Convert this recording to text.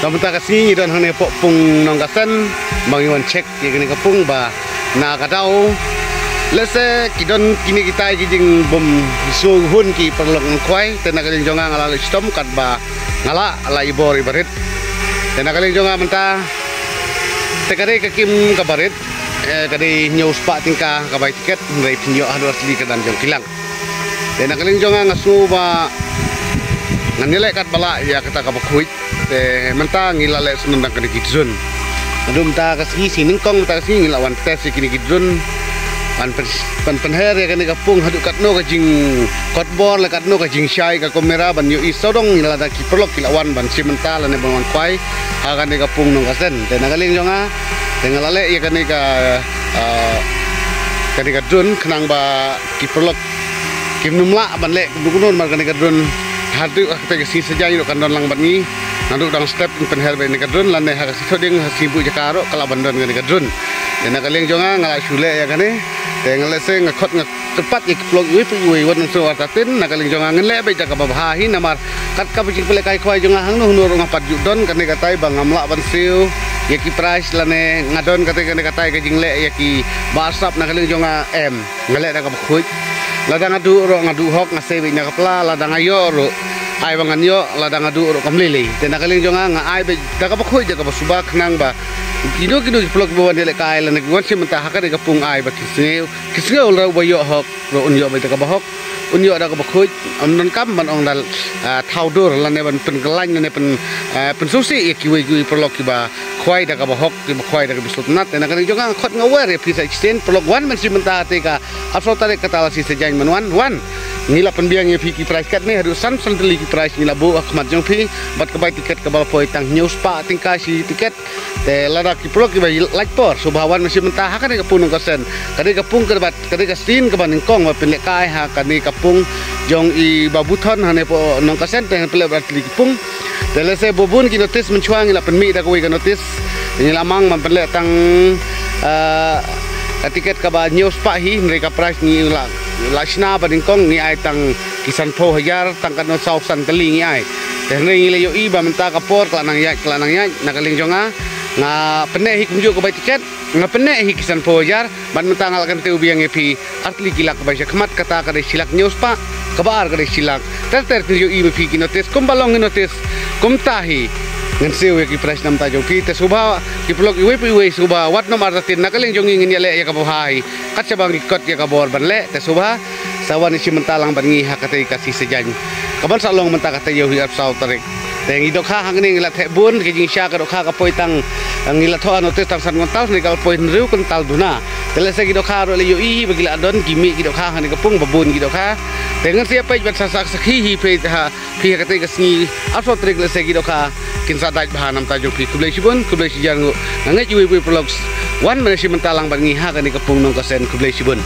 Kamunta kasi don hang nepok pung nong kasen mangiwan cek ye kini kapung ba na kadau lese kidon kini kita jing bom suhun ki perlok ngkwai tena kalin jonga ngala stom kat ba ngala la ibor ibarit tena kalin jonga menta tekare kakim kabarit kadi nyus pak tingka kabai tiket dari pinyo hadu asli kedan jong kilang tena kalin jonga ngasu ba nganilek kat bala ya kata kabakuit te menta ngilale senendang kini kidrun adum ta kasi siningkong ta kasi ngilawan tes kini kidrun pan penher ya kini kapung hadu katno kajing kotbor le katno kajing syai ka kamera ban yu isodong ngilada kiperlok kilawan ban simenta lane ban kwai ha kani kapung nong kasen te nagaling jonga te ngalale ya kani ka drun kenang ba kiperlok kimnumla ban le dukunun mar kani ka drun hadu akte si sejai kan don lang bangi nanduk dang step penher be ni kadrun lan ha si thoding sibu jakaro kala bandon ni kadrun dena kaleng jonga ngala sule ya kane te ngale se ngakot tepat ik plog wi won so atatin na kaleng jonga ngele be jaka babha hi namar kat ka bicik pele kai khwai jonga hang no ngapat judon kane katai bang ngamla ban siu ya ki price lane ngadon kane katai ka jingle ya ki basap na kaleng jonga ngale da ka bkhuj ladang adu hok ngase be nya kapla ladang ayo ro ai bangan yo ladang adu ro kamlili tena kaling jonga nga ai be daga bakhoy daga basubak nang ba kido plok bawan dele kai lan gon sim ta hakade kapung ai ba kisngeu ro ba yo hok ro un yo be daga bahok un yo daga bakhoy amnon kam ban ong dal thaudur lan ne ban pen kelain ne pen susi ki plok ki ba khwai daga bahok ki khwai daga bisut nat tena kaling jonga khot ngawer ya pisa extend plok wan man sim ta te ka asal tarik kata si sejain manwan wan nila penbiang ye ki price kat ni hadusan senteli ki price nila bu akhmat jong pi bat kebai tiket ke bal poi tang news pa tingka si tiket te lada ki pro ki bai like por subhawan masih mentah ka ni kapung kosen kadi kapung ke bat kadi ka sin ke baning kong wa pelek kai ha kadi kapung jong i babuthon hane po nong kosen te pelek bat li kapung te lese bobun ki notice menchuang ila penmi da koi ka notice ni lamang man pelek tang tiket ka ba news pa hi mereka price ni Lashna badingkong ni ay tang kisan po hayar tang kano sausan teling ay tehne ngile yo iba menta kapor klanang yat nakaling jonga nga pene hi kumju ko bay tiket nga pene hi kisan po hayar ban menta ngalakan te ubiang epi artli kilak bay khmat kata ka silak news pa kabar ka silak ter yo iba pi kinotes kumbalong kinotes kumtahi ngan siu ki price nam ta joki te subha ki plok iwe subha wat nomor tatin nakaling jongi ngin yale ya kabahai kat sabang ikot ya kabor banle te subha sawan si mentalang bangi hakate kasih sejan kaban salong menta kata yo hiap sau tarik te ngi dokha hangni ngila the bun ki jing sya ka dokha ka poitang ngila tho anote tang san ngontaus ni kal poin riu kun tal duna tele se ki dokha ro le yo i bagila adon kimi ki dokha hani kapung babun ki dokha te ngan sia pai bat sasak sakhi hi pe ha phi hakate kasni asot tarik le se ki dokha kin sadaj bahanam tajung pi kublai sibun kublai sijangu ngangai iwe vlogs wan mana si mentalang bangi ha kani kapung nong kosen kublai sibun